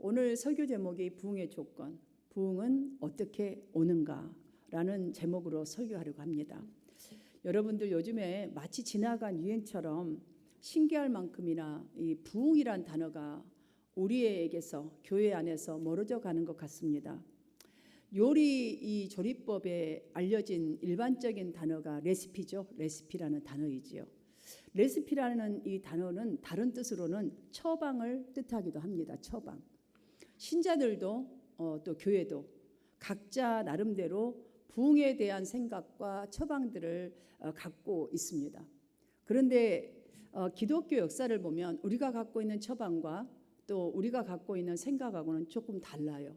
오늘 설교 제목이 부흥의 조건, 부흥은 어떻게 오는가라는 제목으로 설교하려고 합니다. 여러분들 요즘에 마치 지나간 유행처럼 신기할 만큼이나 이 부흥이란 단어가 우리에게서 교회 안에서 멀어져 가는 것 같습니다. 요리 이 조리법에 알려진 일반적인 단어가 레시피죠. 레시피라는 단어이지요. 레시피라는 이 단어는 다른 뜻으로는 처방을 뜻하기도 합니다. 처방. 신자들도 또 교회도 각자 나름대로 부흥에 대한 생각과 처방들을 갖고 있습니다. 그런데 기독교 역사를 보면 우리가 갖고 있는 처방과 또 우리가 갖고 있는 생각하고는 조금 달라요.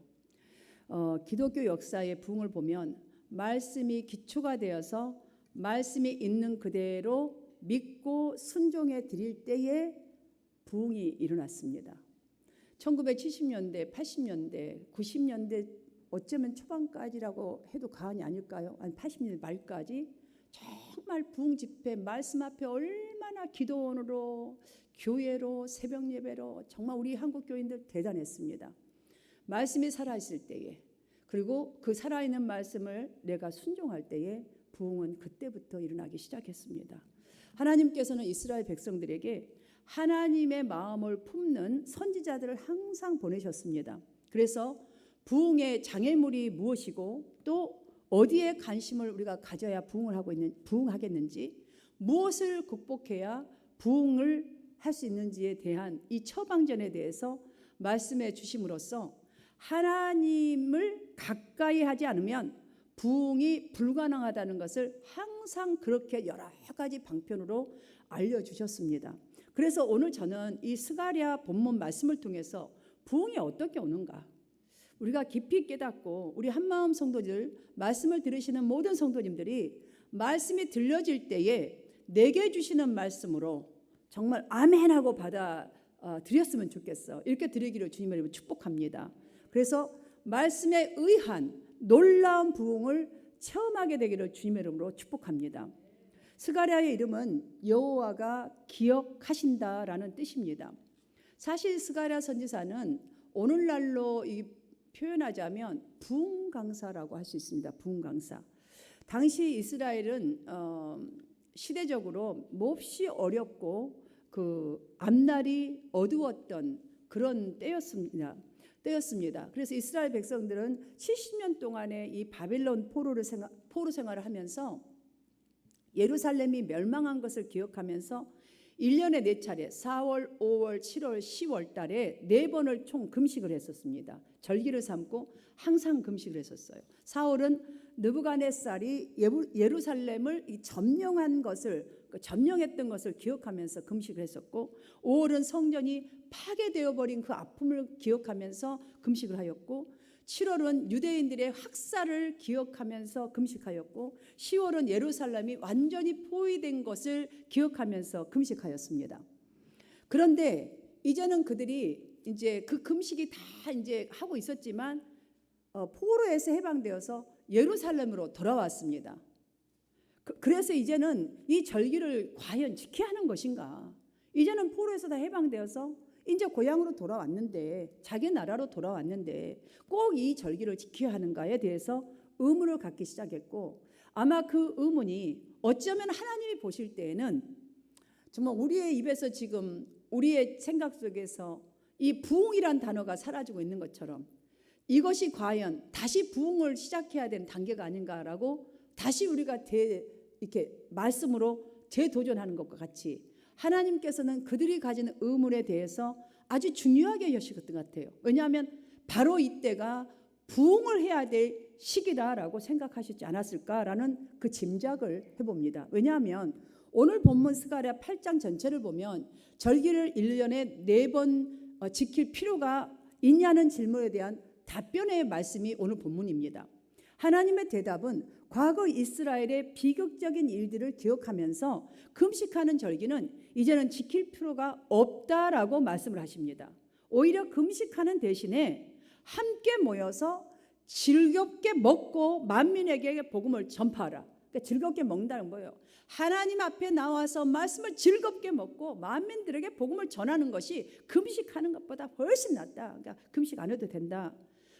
기독교 역사의 부흥을 보면 말씀이 기초가 되어서 말씀이 있는 그대로 믿고 순종해 드릴 때에 부흥이 일어났습니다. 1970년대, 80년대, 90년대 어쩌면 초반까지라고 해도 과언이 아닐까요? 아니 80년대 말까지 정말 부흥 집회 말씀 앞에 얼마나 기도원으로 교회로 새벽 예배로 정말 우리 한국 교인들 대단했습니다. 말씀이 살아있을 때에 그리고 그 살아있는 말씀을 내가 순종할 때에 부흥은 그때부터 일어나기 시작했습니다. 하나님께서는 이스라엘 백성들에게 하나님의 마음을 품는 선지자들을 항상 보내셨습니다. 그래서 부흥의 장애물이 무엇이고 또 어디에 관심을 우리가 가져야 부흥하겠는지 무엇을 극복해야 부흥을 할 수 있는지에 대한 이 처방전에 대해서 말씀해 주심으로써 하나님을 가까이 하지 않으면 부흥이 불가능하다는 것을 항상 그렇게 여러 가지 방편으로 알려주셨습니다. 그래서 오늘 저는 이 스가랴 본문 말씀을 통해서 부흥이 어떻게 오는가 우리가 깊이 깨닫고 우리 한마음 성도들 말씀을 들으시는 모든 성도님들이 말씀이 들려질 때에 내게 주시는 말씀으로 정말 아멘하고 받아들였으면 좋겠어. 이렇게 드리기를 주님의 이름으로 축복합니다. 그래서 말씀에 의한 놀라운 부흥을 체험하게 되기를 주님의 이름으로 축복합니다. 스가랴의 이름은 여호와가 기억하신다라는 뜻입니다. 사실 스가랴 선지자는 오늘날로 표현하자면 부흥 강사라고 할 수 있습니다. 부흥 강사. 당시 이스라엘은 시대적으로 몹시 어렵고 그 앞날이 어두웠던 그런 때였습니다. 그래서 이스라엘 백성들은 70년 동안의 이 바벨론 포로 생활을 하면서 예루살렘이 멸망한 것을 기억하면서 1년에 4차례 4월, 5월, 7월, 10월 달에 4번을 총 금식을 했었습니다. 절기를 삼고 항상 금식을 했었어요. 4월은 느부갓네살이 예루살렘을 점령한 것을 점령했던 것을 기억하면서 금식을 했었고 5월은 성전이 파괴되어 버린 그 아픔을 기억하면서 금식을 하였고 7월은 유대인들의 학살을 기억하면서 금식하였고 10월은 예루살렘이 완전히 포위된 것을 기억하면서 금식하였습니다. 그런데 이제는 그들이 이제 그 금식이 다 이제 하고 있었지만 포로에서 해방되어서 예루살렘으로 돌아왔습니다. 그래서 이제는 이 절기를 과연 지켜야 하는 것인가? 이제는 포로에서 다 해방되어서 이제 고향으로 돌아왔는데 자기 나라로 돌아왔는데 꼭 이 절기를 지켜야 하는가에 대해서 의문을 갖기 시작했고 아마 그 의문이 어쩌면 하나님이 보실 때에는 정말 우리의 입에서 지금 우리의 생각 속에서 이 부흥이란 단어가 사라지고 있는 것처럼 이것이 과연 다시 부흥을 시작해야 되는 단계가 아닌가라고 다시 우리가 이렇게 말씀으로 재도전하는 것과 같이 하나님께서는 그들이 가진 의문에 대해서 아주 중요하게 여기셨던 것 같아요. 왜냐하면 바로 이때가 부흥을 해야 될 시기다라고 생각하시지 않았을까라는 그 짐작을 해봅니다. 왜냐하면 오늘 본문 스가랴 8장 전체를 보면 절기를 1년에 4번 지킬 필요가 있냐는 질문에 대한 답변의 말씀이 오늘 본문입니다. 하나님의 대답은 과거 이스라엘의 비극적인 일들을 기억하면서 금식하는 절기는 이제는 지킬 필요가 없다라고 말씀을 하십니다. 오히려 금식하는 대신에 함께 모여서 즐겁게 먹고 만민에게 복음을 전파하라. 그러니까 즐겁게 먹는다는 거예요. 하나님 앞에 나와서 말씀을 즐겁게 먹고 만민들에게 복음을 전하는 것이 금식하는 것보다 훨씬 낫다. 그러니까 금식 안 해도 된다.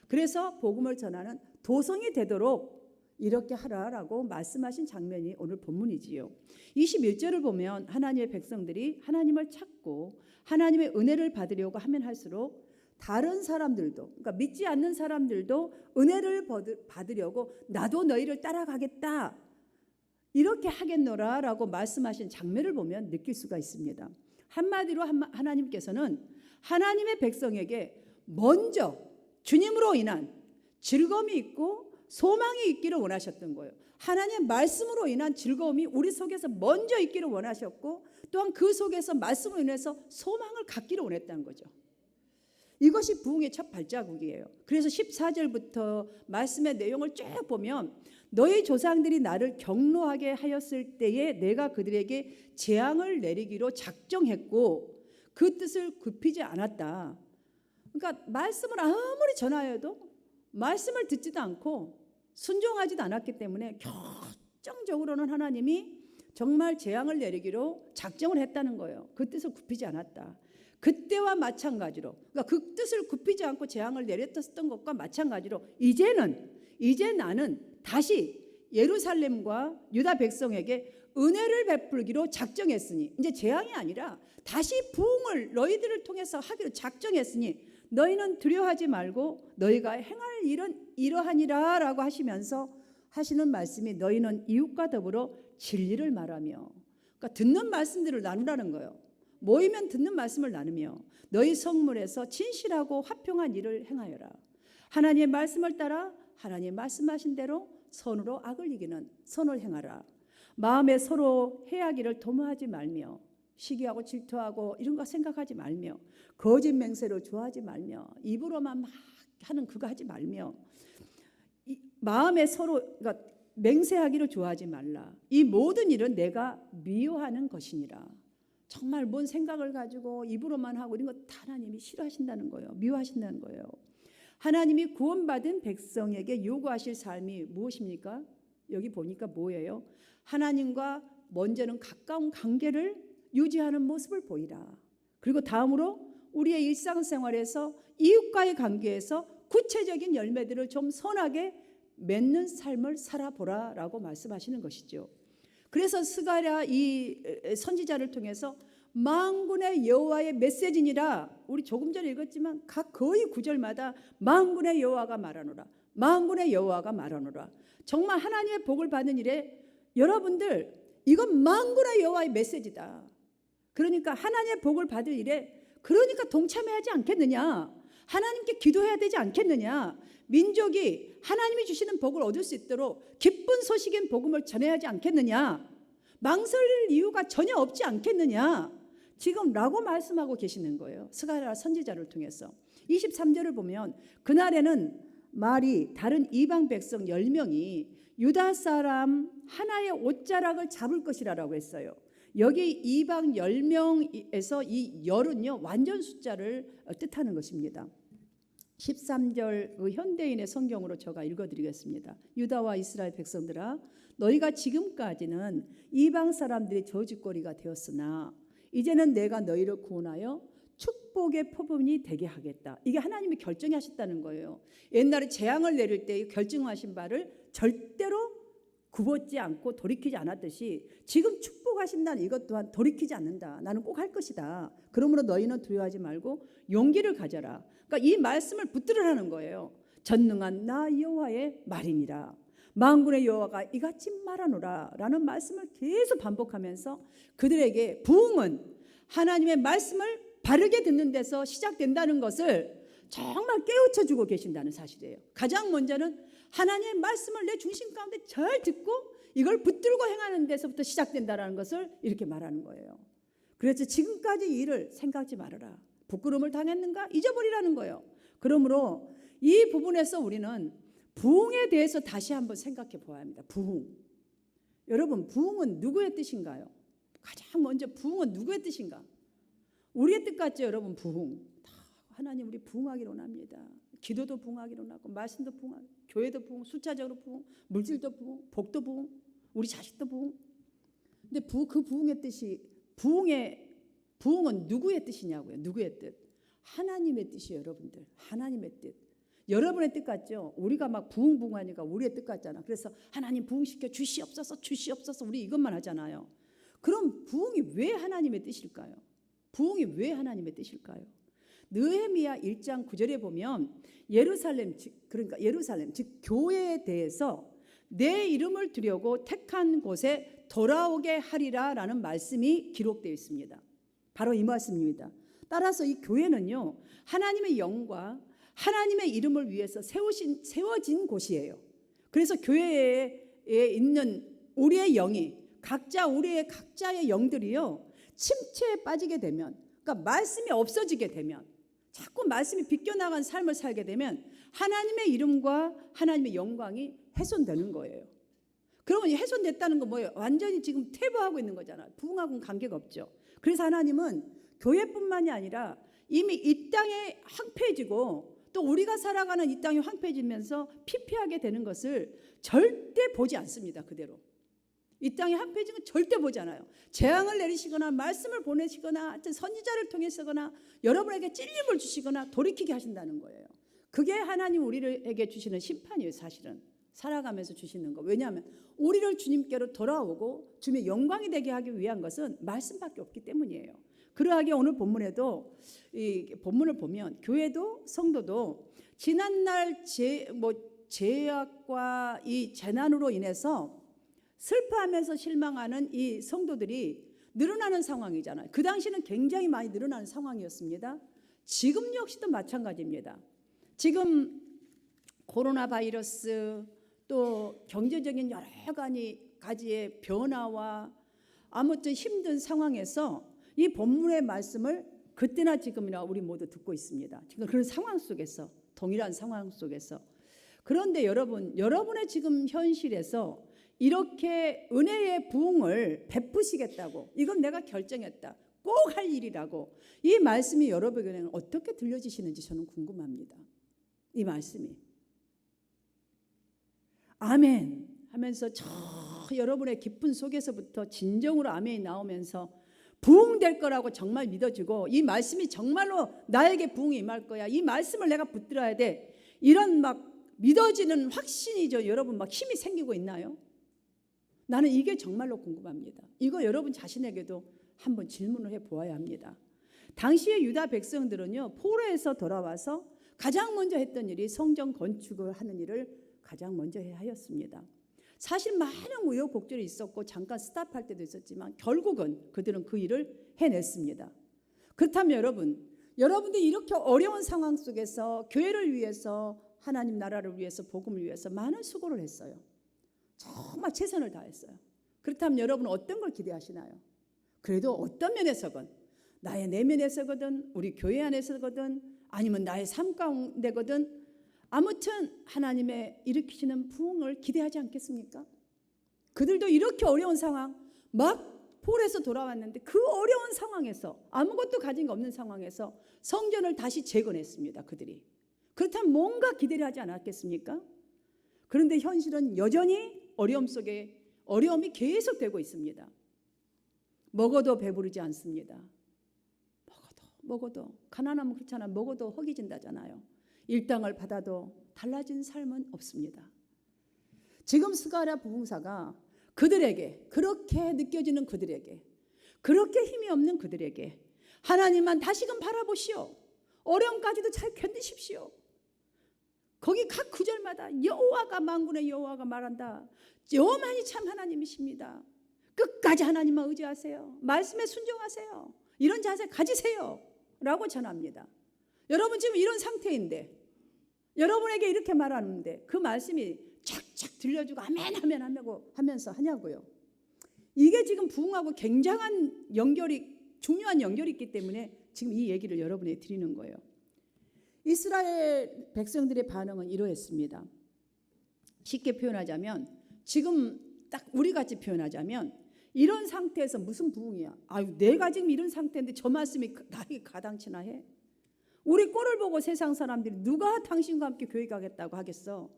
그래서 복음을 전하는 도성이 되도록 이렇게 하라라고 말씀하신 장면이 오늘 본문이지요. 21절을 보면 하나님의 백성들이 하나님을 찾고 하나님의 은혜를 받으려고 하면 할수록 다른 사람들도, 그러니까 믿지 않는 사람들도 은혜를 받으려고 나도 너희를 따라가겠다, 이렇게 하겠노라라고 말씀하신 장면을 보면 느낄 수가 있습니다. 한마디로 하나님께서는 하나님의 백성에게 먼저 주님으로 인한 즐거움이 있고 소망이 있기를 원하셨던 거예요. 하나님의 말씀으로 인한 즐거움이 우리 속에서 먼저 있기를 원하셨고, 또한 그 속에서 말씀으로 인해서 소망을 갖기를 원했다는 거죠. 이것이 부흥의 첫 발자국이에요. 그래서 14절부터 말씀의 내용을 쭉 보면 너희 조상들이 나를 경노하게 하였을 때에 내가 그들에게 재앙을 내리기로 작정했고 그 뜻을 굽히지 않았다. 그러니까 말씀을 아무리 전하여도 말씀을 듣지도 않고 순종하지도 않았기 때문에 결정적으로는 하나님이 정말 재앙을 내리기로 작정을 했다는 거예요. 그 뜻을 굽히지 않았다. 그때와 마찬가지로, 그러니까 그 뜻을 굽히지 않고 재앙을 내렸던 것과 마찬가지로 이제 나는 다시 예루살렘과 유다 백성에게 은혜를 베풀기로 작정했으니, 이제 재앙이 아니라 다시 부흥을 너희들을 통해서 하기로 작정했으니 너희는 두려워하지 말고 너희가 행할 일은 이러하니라 라고 하시면서 하시는 말씀이 너희는 이웃과 더불어 진리를 말하며, 그러니까 듣는 말씀들을 나누라는 거예요. 모이면 듣는 말씀을 나누며 너희 성문에서 진실하고 화평한 일을 행하여라. 하나님의 말씀을 따라 하나님 말씀하신 대로 선으로 악을 이기는 선을 행하라. 마음에 서로 해하기를 도모하지 말며 시기하고 질투하고 이런 거 생각하지 말며 거짓 맹세로 좋아하지 말며 입으로만 막 하는 그거 하지 말며 마음에 서로, 그러니까 맹세하기를 좋아하지 말라. 이 모든 일은 내가 미워하는 것이니라. 정말 뭔 생각을 가지고 입으로만 하고 이런 거 다 하나님이 싫어하신다는 거예요. 미워하신다는 거예요. 하나님이 구원받은 백성에게 요구하실 삶이 무엇입니까? 여기 보니까 뭐예요? 하나님과 먼저는 가까운 관계를 유지하는 모습을 보이라. 그리고 다음으로 우리의 일상생활에서 이웃과의 관계에서 구체적인 열매들을 좀 선하게 맺는 삶을 살아보라라고 말씀하시는 것이죠. 그래서 스가랴 이 선지자를 통해서 만군의 여호와의 메시지니라, 우리 조금 전에 읽었지만 각 거의 구절마다 만군의 여호와가 말하노라, 만군의 여호와가 말하노라. 정말 하나님의 복을 받는 일에 여러분들 이건 만군의 여호와의 메시지다. 그러니까 하나님의 복을 받을 일에 그러니까 동참해야지 않겠느냐, 하나님께 기도해야 되지 않겠느냐, 민족이 하나님이 주시는 복을 얻을 수 있도록 기쁜 소식인 복음을 전해야 하지 않겠느냐, 망설일 이유가 전혀 없지 않겠느냐, 지금 라고 말씀하고 계시는 거예요. 스가랴 선지자를 통해서. 23절을 보면 그날에는 말이 다른 이방 백성 10명이 유다 사람 하나의 옷자락을 잡을 것이라고 했어요. 여기 이방 10명에서 이 열은요 완전 숫자를 뜻하는 것입니다. 13절 현대인의 성경으로 제가 읽어드리겠습니다. 유다와 이스라엘 백성들아, 너희가 지금까지는 이방 사람들의 저주거리가 되었으나 이제는 내가 너희를 구원하여 축복의 표본이 되게 하겠다. 이게 하나님이 결정하셨다는 거예요. 옛날에 재앙을 내릴 때 결정하신 바를 절대로 굽었지 않고 돌이키지 않았듯이 지금 축복하신다는 이것 또한 돌이키지 않는다. 나는 꼭 할 것이다. 그러므로 너희는 두려워하지 말고 용기를 가져라. 그러니까 이 말씀을 붙들으라는 거예요. 전능한 나 여호와의 말이니라. 만군의 여호와가 이같이 말하노라 라는 말씀을 계속 반복하면서 그들에게 부흥은 하나님의 말씀을 바르게 듣는 데서 시작된다는 것을 정말 깨우쳐주고 계신다는 사실이에요. 가장 먼저는 하나님의 말씀을 내 중심 가운데 잘 듣고 이걸 붙들고 행하는 데서부터 시작된다는 것을 이렇게 말하는 거예요. 그래서 지금까지 일을 생각지 말아라. 부끄러움을 당했는가? 잊어버리라는 거예요. 그러므로 이 부분에서 우리는 부흥에 대해서 다시 한번 생각해 보아야 합니다. 부흥. 여러분, 부흥은 누구의 뜻인가요? 가장 먼저 부흥은 누구의 뜻인가? 우리의 뜻 같죠, 여러분? 부흥. 하나님 우리 부흥하기로 원합니다. 기도도 부흥하기로 원하고 말씀도 부흥하고 교회도 부흥, 숫자적으로 부흥, 물질도 부흥, 복도 부흥, 우리 자식도 부흥. 근데 그 부흥의 뜻이 부흥은 누구의 뜻이냐고요. 누구의 뜻? 하나님의 뜻이에요, 여러분들. 하나님의 뜻. 여러분의 뜻 같죠? 우리가 막 부흥하니까 우리의 뜻 같잖아. 그래서 하나님 부흥시켜 주시옵소서, 주시옵소서 우리 이것만 하잖아요. 그럼 부흥이 왜 하나님의 뜻일까요? 부흥이 왜 하나님의 뜻일까요? 느헤미야 1장 9절에 보면 예루살렘 즉 교회에 대해서 내 이름을 두려고 택한 곳에 돌아오게 하리라라는 말씀이 기록되어 있습니다. 바로 이 말씀입니다. 따라서 이 교회는요, 하나님의 영과 하나님의 이름을 위해서 세워진 곳이에요. 그래서 교회에 있는 우리의 영이 우리의 각자의 영들이요, 침체에 빠지게 되면, 그러니까 말씀이 없어지게 되면, 자꾸 말씀이 비껴나간 삶을 살게 되면 하나님의 이름과 하나님의 영광이 훼손되는 거예요. 그러면 훼손됐다는 건 뭐예요? 완전히 지금 퇴보하고 있는 거잖아요. 부흥하고는 관계가 없죠. 그래서 하나님은 교회뿐만이 아니라 이미 이 땅에 황폐해지고 또 우리가 살아가는 이 땅이 황폐해지면서 피폐하게 되는 것을 절대 보지 않습니다. 그대로. 이 땅이 황폐해진 건 절대 보지 않아요. 재앙을 내리시거나 말씀을 보내시거나 하여튼 선지자를 통해서거나 여러분에게 찔림을 주시거나 돌이키게 하신다는 거예요. 그게 하나님 우리에게 주시는 심판이에요. 사실은 살아가면서 주시는 거. 왜냐하면 우리를 주님께로 돌아오고 주님의 영광이 되게 하기 위한 것은 말씀밖에 없기 때문이에요. 그러하게 오늘 본문에도 이 본문을 보면 교회도 성도도 지난날 죄악과 이 재난으로 인해서 슬퍼하면서 실망하는 이 성도들이 늘어나는 상황이잖아요. 그 당시는 굉장히 많이 늘어나는 상황이었습니다. 지금 역시도 마찬가지입니다. 지금 코로나 바이러스 또 경제적인 여러 가지의 변화와 아무튼 힘든 상황에서 이 본문의 말씀을 그때나 지금이나 우리 모두 듣고 있습니다. 지금 그런 상황 속에서, 동일한 상황 속에서. 그런데 여러분의 지금 현실에서 이렇게 은혜의 부흥을 베푸시겠다고, 이건 내가 결정했다, 꼭 할 일이라고 이 말씀이 여러분에게는 어떻게 들려지시는지 저는 궁금합니다. 이 말씀이 아멘 하면서 저 여러분의 깊은 속에서부터 진정으로 아멘이 나오면서 부흥될 거라고 정말 믿어지고 이 말씀이 정말로 나에게 부흥이 임할 거야, 이 말씀을 내가 붙들어야 돼, 이런 막 믿어지는 확신이죠. 여러분 막 힘이 생기고 있나요? 나는 이게 정말로 궁금합니다. 이거 여러분 자신에게도 한번 질문을 해보아야 합니다. 당시의 유다 백성들은요, 포로에서 돌아와서 가장 먼저 했던 일이 성전 건축을 하는 일을 가장 먼저 해야 하였습니다. 사실 많은 우여곡절이 있었고 잠깐 스탑할 때도 있었지만 결국은 그들은 그 일을 해냈습니다. 그렇다면 여러분들이 이렇게 어려운 상황 속에서 교회를 위해서, 하나님 나라를 위해서, 복음을 위해서 많은 수고를 했어요. 정말 최선을 다했어요. 그렇다면 여러분은 어떤 걸 기대하시나요? 그래도 어떤 면에서건, 나의 내면에서거든, 우리 교회 안에서거든, 아니면 나의 삶 가운데거든, 아무튼 하나님의 일으키시는 부흥을 기대하지 않겠습니까? 그들도 이렇게 어려운 상황, 막 포로에서 돌아왔는데 그 어려운 상황에서, 아무것도 가진 게 없는 상황에서 성전을 다시 재건했습니다. 그들이. 그렇다면 뭔가 기대를 하지 않았겠습니까? 그런데 현실은 여전히 어려움 속에 어려움이 계속되고 있습니다. 먹어도 배부르지 않습니다. 먹어도 가난하면 그렇잖아. 먹어도 허기진다잖아요. 일당을 받아도 달라진 삶은 없습니다. 지금 스가랴 부흥사가 그들에게, 그렇게 느껴지는 그들에게, 그렇게 힘이 없는 그들에게 하나님만 다시금 바라보시오. 어려움까지도 잘 견디십시오. 거기 각 구절마다 여호와가, 만군의 여호와가 말한다. 여호만이 참 하나님이십니다. 끝까지 하나님만 의지하세요. 말씀에 순종하세요. 이런 자세 가지세요 라고 전합니다. 여러분 지금 이런 상태인데, 여러분에게 이렇게 말하는데 그 말씀이 착착 들려주고 아멘 아멘 하면서 하냐고요. 이게 지금 부흥하고 굉장한 연결이, 중요한 연결이 있기 때문에 지금 이 얘기를 여러분에게 드리는 거예요. 이스라엘 백성들의 반응은 이러했습니다. 쉽게 표현하자면, 지금 딱 우리같이 표현하자면, 이런 상태에서 무슨 부흥이야? 아유, 내가 지금 이런 상태인데 저 말씀이 나에게 가당치나 해? 우리 꼴을 보고 세상 사람들이 누가 당신과 함께 교회 가겠다고 하겠어?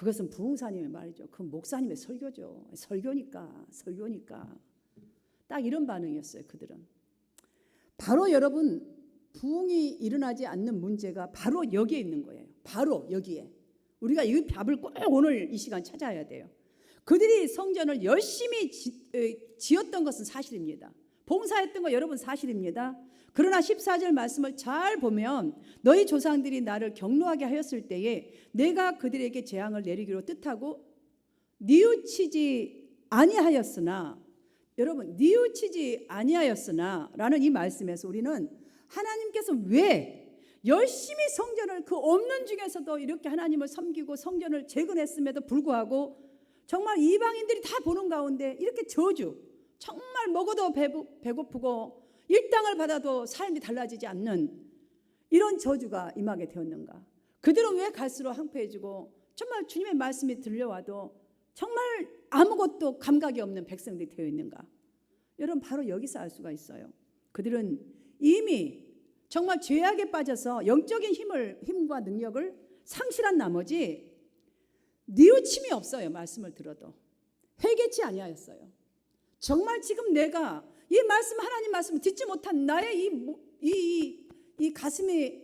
그것은 부흥사님의 말이죠. 그 목사님의 설교죠. 설교니까. 딱 이런 반응이었어요. 그들은. 바로 여러분 부흥이 일어나지 않는 문제가 바로 여기에 있는 거예요. 바로 여기에. 우리가 이 답을 꼭 오늘 이 시간 찾아야 돼요. 그들이 성전을 열심히 지었던 것은 사실입니다. 봉사했던 거 여러분 사실입니다. 그러나 14절 말씀을 잘 보면 너희 조상들이 나를 경노하게 하였을 때에 내가 그들에게 재앙을 내리기로 뜻하고 뉘우치지 아니하였으나, 여러분 뉘우치지 아니하였으나 라는 이 말씀에서 우리는 하나님께서 왜 열심히 성전을 그 없는 중에서도 이렇게 하나님을 섬기고 성전을 재건했음에도 불구하고 정말 이방인들이 다 보는 가운데 이렇게 저주, 정말 먹어도 배고프고 일당을 받아도 삶이 달라지지 않는 이런 저주가 임하게 되었는가? 그들은 왜 갈수록 황폐해지고 정말 주님의 말씀이 들려와도 정말 아무것도 감각이 없는 백성들이 되어 있는가? 여러분 바로 여기서 알 수가 있어요. 그들은 이미 정말 죄악에 빠져서 영적인 힘과 능력을 상실한 나머지 뉘우침이 없어요. 말씀을 들어도 회개치 아니하였어요. 정말 지금 내가 이 말씀, 하나님 말씀을 듣지 못한 나의 이 가슴이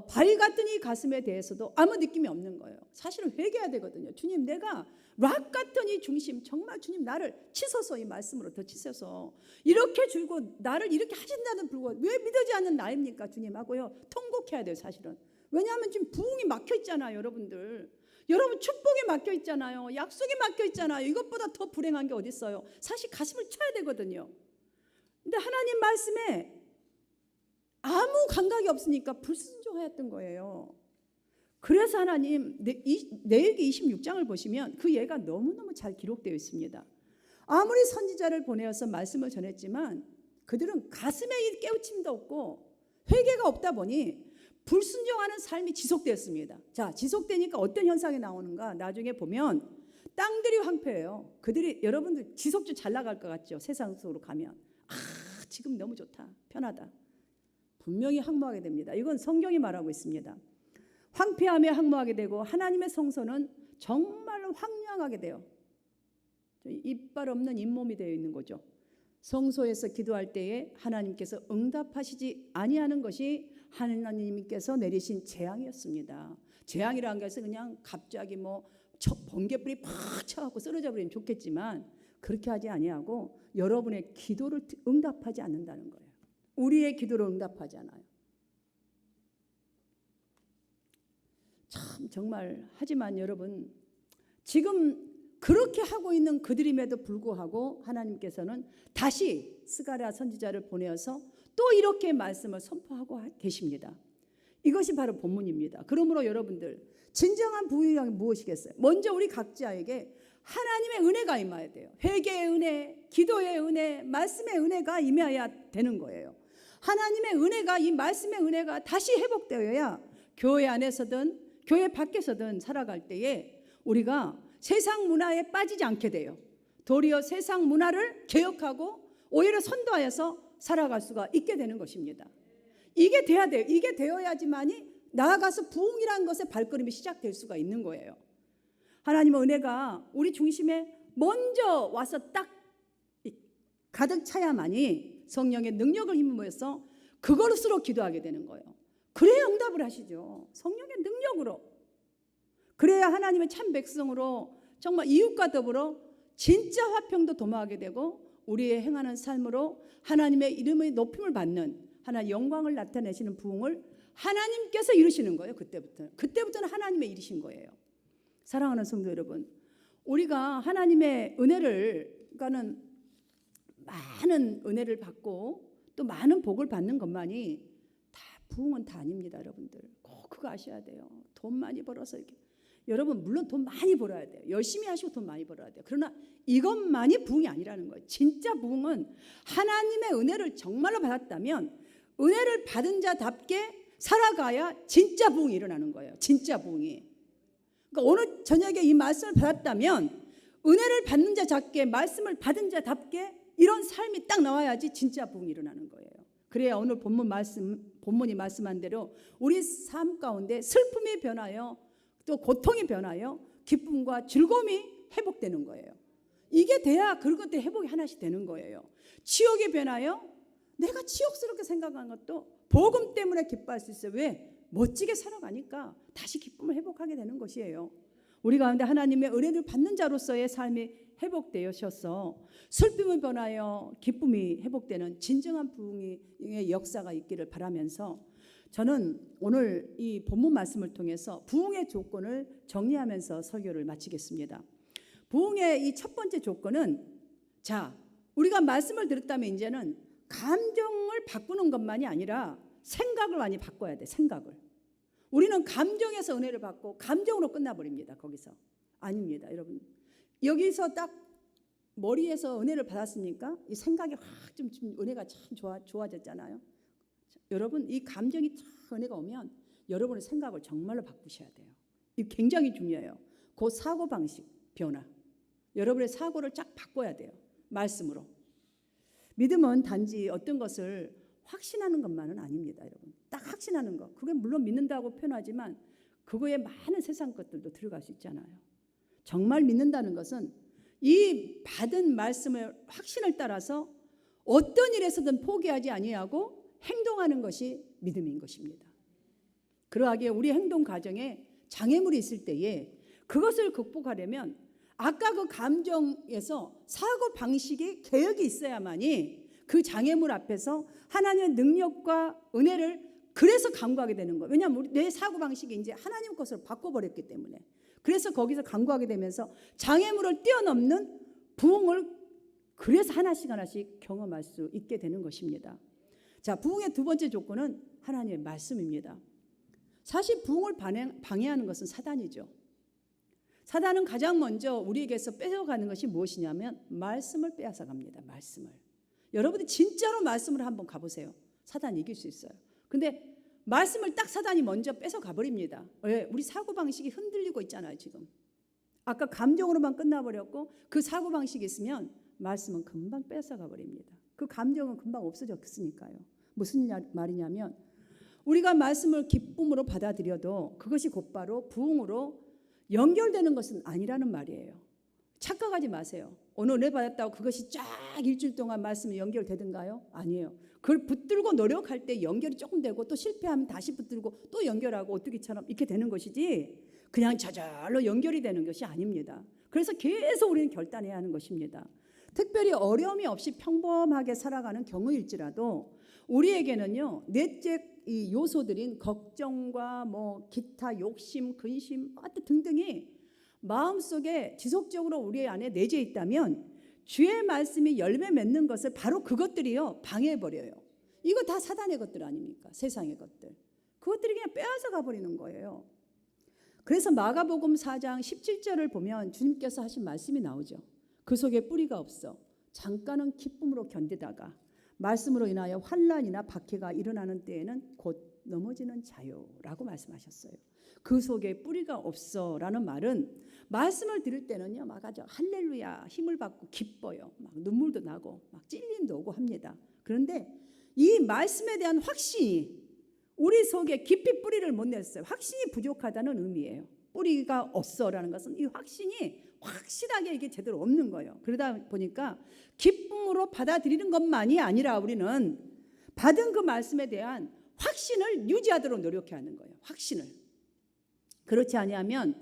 바위 같은 이 가슴에 대해서도 아무 느낌이 없는 거예요. 사실은 회개해야 되거든요. 주님, 내가 락 같은 이 중심, 정말 주님 나를 치소서, 이 말씀으로 더 치소서. 이렇게 주고 나를 이렇게 하신다는 불구하고 왜 믿어지 않는 나입니까 주님 하고요, 통곡해야 돼요. 사실은. 왜냐하면 지금 부흥이 막혀 있잖아요. 여러분들, 여러분 축복이 막혀 있잖아요. 약속이 막혀 있잖아요. 이것보다 더 불행한 게 어디 있어요. 사실 가슴을 쳐야 되거든요. 근데 하나님 말씀에 아무 감각이 없으니까 불순종하였던 거예요. 그래서 하나님, 레위기 26장을 보시면 그 예가 너무너무 잘 기록되어 있습니다. 아무리 선지자를 보내어서 말씀을 전했지만 그들은 가슴에 깨우침도 없고 회개가 없다 보니 불순종하는 삶이 지속되었습니다. 자, 지속되니까 어떤 현상이 나오는가? 나중에 보면 땅들이 황폐해요. 그들이, 여러분들 지속적으로 잘 나갈 것 같죠? 세상 속으로 가면. 지금 너무 좋다, 편하다. 분명히 항모하게 됩니다. 이건 성경이 말하고 있습니다. 황폐하며 항모하게 되고 하나님의 성소는 정말 황량하게 돼요. 이빨 없는 잇몸이 되어 있는 거죠. 성소에서 기도할 때에 하나님께서 응답하시지 아니하는 것이 하나님께서 내리신 재앙이었습니다. 재앙이라는 것은 그냥 갑자기 번개불이 팍 쳐갖고 쓰러져 버리면 좋겠지만 그렇게 하지 아니하고 여러분의 기도를 응답하지 않는다는 거예요. 우리의 기도를 응답하지 않아요. 참 정말, 하지만 여러분 지금 그렇게 하고 있는 그들임에도 불구하고 하나님께서는 다시 스가랴 선지자를 보내어서 또 이렇게 말씀을 선포하고 계십니다. 이것이 바로 본문입니다. 그러므로 여러분들, 진정한 부흥이 무엇이겠어요? 먼저 우리 각자에게 하나님의 은혜가 임해야 돼요. 회개의 은혜, 기도의 은혜, 말씀의 은혜가 임해야 되는 거예요. 하나님의 은혜가, 이 말씀의 은혜가 다시 회복되어야 교회 안에서든 교회 밖에서든 살아갈 때에 우리가 세상 문화에 빠지지 않게 돼요. 도리어 세상 문화를 개혁하고 오히려 선도하여서 살아갈 수가 있게 되는 것입니다. 이게 돼야 돼요. 이게 되어야지만이 나아가서 부흥이라는 것의 발걸음이 시작될 수가 있는 거예요. 하나님의 은혜가 우리 중심에 먼저 와서 딱 가득 차야만이 성령의 능력을 힘입어서 그것으로 기도하게 되는 거예요. 그래야 응답을 하시죠. 성령의 능력으로. 그래야 하나님의 참 백성으로 정말 이웃과 더불어 진짜 화평도 도모하게 되고 우리의 행하는 삶으로 하나님의 이름의 높임을 받는, 하나님의 영광을 나타내시는 부흥을 하나님께서 이루시는 거예요. 그때부터는 하나님의 일이신 거예요. 사랑하는 성도 여러분, 우리가 하나님의 은혜를, 그러니까는 많은 은혜를 받고 또 많은 복을 받는 것만이 다 부흥은 다 아닙니다. 여러분들 꼭 그거 아셔야 돼요. 돈 많이 벌어서 이렇게, 여러분 물론 돈 많이 벌어야 돼요. 열심히 하시고 돈 많이 벌어야 돼요. 그러나 이것만이 부흥이 아니라는 거예요. 진짜 부흥은 하나님의 은혜를 정말로 받았다면 은혜를 받은 자답게 살아가야 진짜 부흥이 일어나는 거예요. 진짜 부흥이. 그러니까 오늘 저녁에 이 말씀을 받았다면 은혜를 받는 자답게, 말씀을 받은 자답게 이런 삶이 딱 나와야지 진짜 부흥이 일어나는 거예요. 그래야 오늘 본문이 말씀한 대로 우리 삶 가운데 슬픔이 변하여 또 고통이 변하여 기쁨과 즐거움이 회복되는 거예요. 이게 돼야 그것들 회복이 하나씩 되는 거예요. 치욕이 변하여 내가 치욕스럽게 생각한 것도 복음 때문에 기뻐할 수 있어요. 왜? 멋지게 살아가니까 다시 기쁨을 회복하게 되는 것이에요. 우리 가운데 하나님의 은혜를 받는 자로서의 삶이 회복되셔서 슬픔을 변하여 기쁨이 회복되는 진정한 부흥의 역사가 있기를 바라면서 저는 오늘 이 본문 말씀을 통해서 부흥의 조건을 정리하면서 설교를 마치겠습니다. 부흥의 이 첫 번째 조건은, 자, 우리가 말씀을 들었다면 이제는 감정을 바꾸는 것만이 아니라 생각을 많이 바꿔야 돼. 생각을. 우리는 감정에서 은혜를 받고 감정으로 끝나버립니다. 거기서. 아닙니다, 여러분. 여기서 딱 머리에서 은혜를 받았으니까 이 생각이 확 좀 은혜가 참 좋아졌잖아요. 여러분, 이 감정이 참 은혜가 오면 여러분의 생각을 정말로 바꾸셔야 돼요. 이 굉장히 중요해요. 그 사고방식 변화. 여러분의 사고를 쫙 바꿔야 돼요. 말씀으로. 믿음은 단지 어떤 것을 확신하는 것만은 아닙니다, 여러분. 딱 확신하는 것. 그게 물론 믿는다고 표현하지만 그거에 많은 세상 것들도 들어갈 수 있잖아요. 정말 믿는다는 것은 이 받은 말씀의 확신을 따라서 어떤 일에서든 포기하지 아니하고 행동하는 것이 믿음인 것입니다. 그러하기에 우리 행동 과정에 장애물이 있을 때에 그것을 극복하려면 아까 그 감정에서 사고 방식의 개혁이 있어야만이 그 장애물 앞에서 하나님의 능력과 은혜를 그래서 간구하게 되는 거예요. 왜냐하면 내 사고 방식이 이제 하나님 것으로 바꿔버렸기 때문에. 그래서 거기서 간구하게 되면서 장애물을 뛰어넘는 부흥을 그래서 하나씩 경험할 수 있게 되는 것입니다. 자, 부흥의 두 번째 조건은 하나님의 말씀입니다. 사실 부흥을 방해하는 것은 사단이죠. 사단은 가장 먼저 우리에게서 뺏어가는 것이 무엇이냐면 말씀을 빼앗아 갑니다. 말씀을. 여러분이 진짜로 말씀을 한번 가보세요. 사단 이길 수 있어요. 근데 말씀을 딱 사단이 먼저 뺏어 가버립니다. 왜? 우리 사고방식이 흔들리고 있잖아요, 지금. 아까 감정으로만 끝나버렸고 그 사고방식이 있으면 말씀은 금방 뺏어 가버립니다. 그 감정은 금방 없어졌으니까요. 무슨 말이냐면 우리가 말씀을 기쁨으로 받아들여도 그것이 곧바로 부흥으로 연결되는 것은 아니라는 말이에요. 착각하지 마세요. 오늘 은혜 받았다고 그것이 쫙 일주일 동안 말씀이 연결되든가요? 아니에요. 그걸 붙들고 노력할 때 연결이 조금 되고 또 실패하면 다시 붙들고 또 연결하고 오뚜기처럼 이렇게 되는 것이지 그냥 저절로 연결이 되는 것이 아닙니다. 그래서 계속 우리는 결단해야 하는 것입니다. 특별히 어려움이 없이 평범하게 살아가는 경우일지라도 우리에게는요, 넷째 이 요소들인 걱정과 뭐 기타 욕심, 근심 등등이 마음속에 지속적으로 우리 안에 내재 있다면 주의 말씀이 열매 맺는 것을 바로 그것들이요 방해해버려요. 이거 다 사단의 것들 아닙니까? 세상의 것들. 그것들이 그냥 빼앗아 가버리는 거예요. 그래서 마가복음 4장 17절을 보면 주님께서 하신 말씀이 나오죠. 그 속에 뿌리가 없어 잠깐은 기쁨으로 견디다가 말씀으로 인하여 환난이나 박해가 일어나는 때에는 곧 넘어지는 자요라고 말씀하셨어요. 그 속에 뿌리가 없어라는 말은 말씀을 들을 때는요 막 아주 할렐루야 힘을 받고 기뻐요. 막 눈물도 나고 막 찔림도 오고 합니다. 그런데 이 말씀에 대한 확신이 우리 속에 깊이 뿌리를 못 냈어요. 확신이 부족하다는 의미예요. 뿌리가 없어라는 것은 이 확신이 확실하게 이게 제대로 없는 거예요. 그러다 보니까 기쁨으로 받아들이는 것만이 아니라 우리는 받은 그 말씀에 대한 확신을 유지하도록 노력해야 하는 거예요. 확신을. 그렇지 아니하면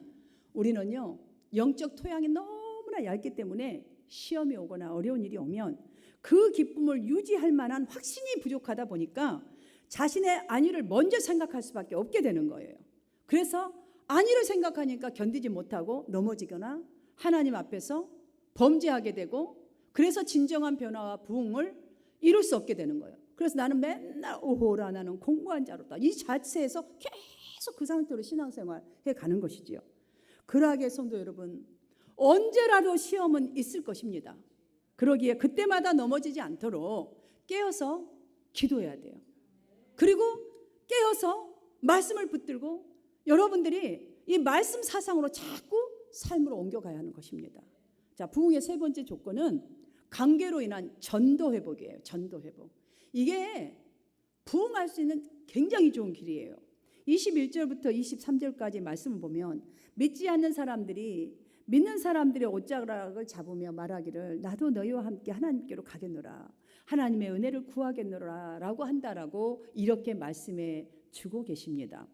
우리는요 영적 토양이 너무나 얇기 때문에 시험이 오거나 어려운 일이 오면 그 기쁨을 유지할 만한 확신이 부족하다 보니까 자신의 안위를 먼저 생각할 수밖에 없게 되는 거예요. 그래서 안위를 생각하니까 견디지 못하고 넘어지거나 하나님 앞에서 범죄하게 되고 그래서 진정한 변화와 부흥을 이룰 수 없게 되는 거예요. 그래서 나는 맨날 오호라 나는 공고한 자로다. 이 자체에서 계속 그 상태로 신앙생활 해가는 것이지요. 그러하기에 성도 여러분 언제라도 시험은 있을 것입니다. 그러기에 그때마다 넘어지지 않도록 깨어서 기도해야 돼요. 그리고 깨어서 말씀을 붙들고 여러분들이 이 말씀 사상으로 자꾸 삶으로 옮겨가야 하는 것입니다. 자, 부흥의 세 번째 조건은 관계로 인한 전도 회복이에요. 전도 회복. 이게 부흥할 수 있는 굉장히 좋은 길이에요. 21절부터 23절까지 말씀을 보면 믿지 않는 사람들이 믿는 사람들의 옷자락을 잡으며 말하기를 나도 너희와 함께 하나님께로 가겠노라. 하나님의 은혜를 구하겠노라 라고 한다라고 이렇게 말씀해 주고 계십니다.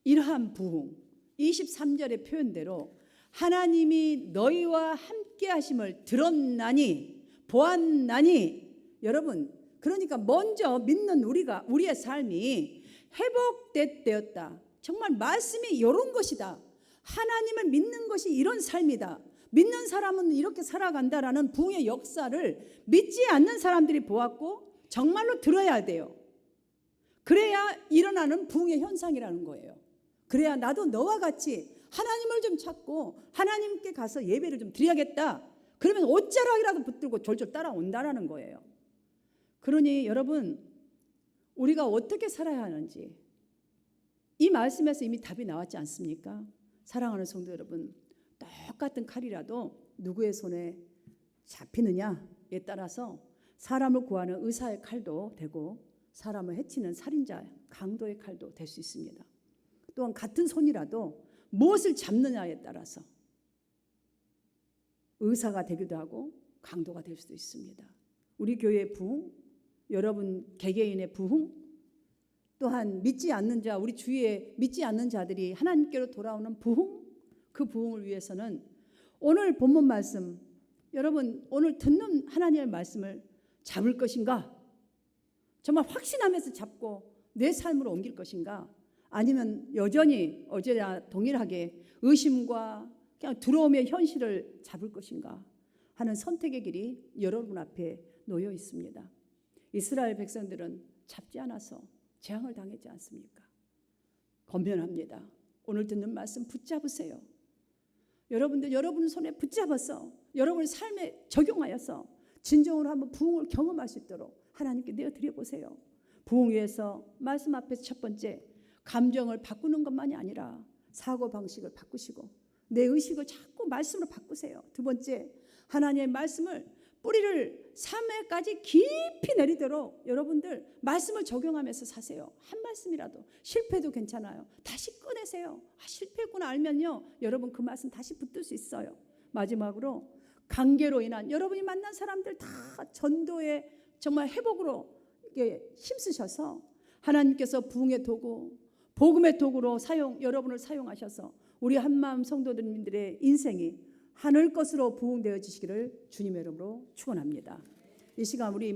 이러한 부흥 23절의 표현대로 하나님이 너희와 함께 하심을 들었나니 보았나니 여러분 그러니까 먼저 믿는 우리의 삶이 회복되었다. 정말 말씀이 이런 것이다. 하나님을 믿는 것이 이런 삶이다. 믿는 사람은 이렇게 살아간다라는 부흥의 역사를 믿지 않는 사람들이 보았고 정말로 들어야 돼요. 그래야 일어나는 부흥의 현상이라는 거예요. 그래야 나도 너와 같이 하나님을 좀 찾고 하나님께 가서 예배를 좀 드려야겠다. 그러면 옷자락이라도 붙들고 졸졸 따라온다라는 거예요. 그러니 여러분 우리가 어떻게 살아야 하는지 이 말씀에서 이미 답이 나왔지 않습니까? 사랑하는 성도 여러분, 똑같은 칼이라도 누구의 손에 잡히느냐에 따라서 사람을 구하는 의사의 칼도 되고 사람을 해치는 살인자 강도의 칼도 될 수 있습니다. 또한 같은 손이라도 무엇을 잡느냐에 따라서 의사가 되기도 하고 강도가 될 수도 있습니다. 우리 교회의 부흥, 여러분 개개인의 부흥, 또한 믿지 않는 자, 우리 주위에 믿지 않는 자들이 하나님께로 돌아오는 부흥, 그 부흥을 위해서는 오늘 본문 말씀, 여러분 오늘 듣는 하나님의 말씀을 잡을 것인가? 정말 확신하면서 잡고 내 삶으로 옮길 것인가? 아니면 여전히 어제나 동일하게 의심과 그냥 두려움의 현실을 잡을 것인가 하는 선택의 길이 여러분 앞에 놓여 있습니다. 이스라엘 백성들은 잡지 않아서 재앙을 당하지 않습니까? 권면합니다. 오늘 듣는 말씀 붙잡으세요. 여러분들 여러분 손에 붙잡아서 여러분의 삶에 적용하여서 진정으로 한번 부흥을 경험할 수 있도록 하나님께 내어드려보세요. 부흥 위해서 말씀 앞에서 첫 번째 감정을 바꾸는 것만이 아니라 사고방식을 바꾸시고 내 의식을 자꾸 말씀으로 바꾸세요. 두 번째 하나님의 말씀을 뿌리를 삶에까지 깊이 내리도록 여러분들 말씀을 적용하면서 사세요. 한 말씀이라도 실패도 괜찮아요. 다시 꺼내세요. 실패했구나 알면요 여러분 그 말씀 다시 붙들 수 있어요. 마지막으로 관계로 인한 여러분이 만난 사람들 다 전도의 정말 회복으로 힘쓰셔서 하나님께서 부흥의 도구 복음의 도구로 여러분을 사용하셔서 우리 한마음 성도들의 인생이 하늘 것으로 부흥되어지시기를 주님의 이름으로 축원합니다. 이 시간 우리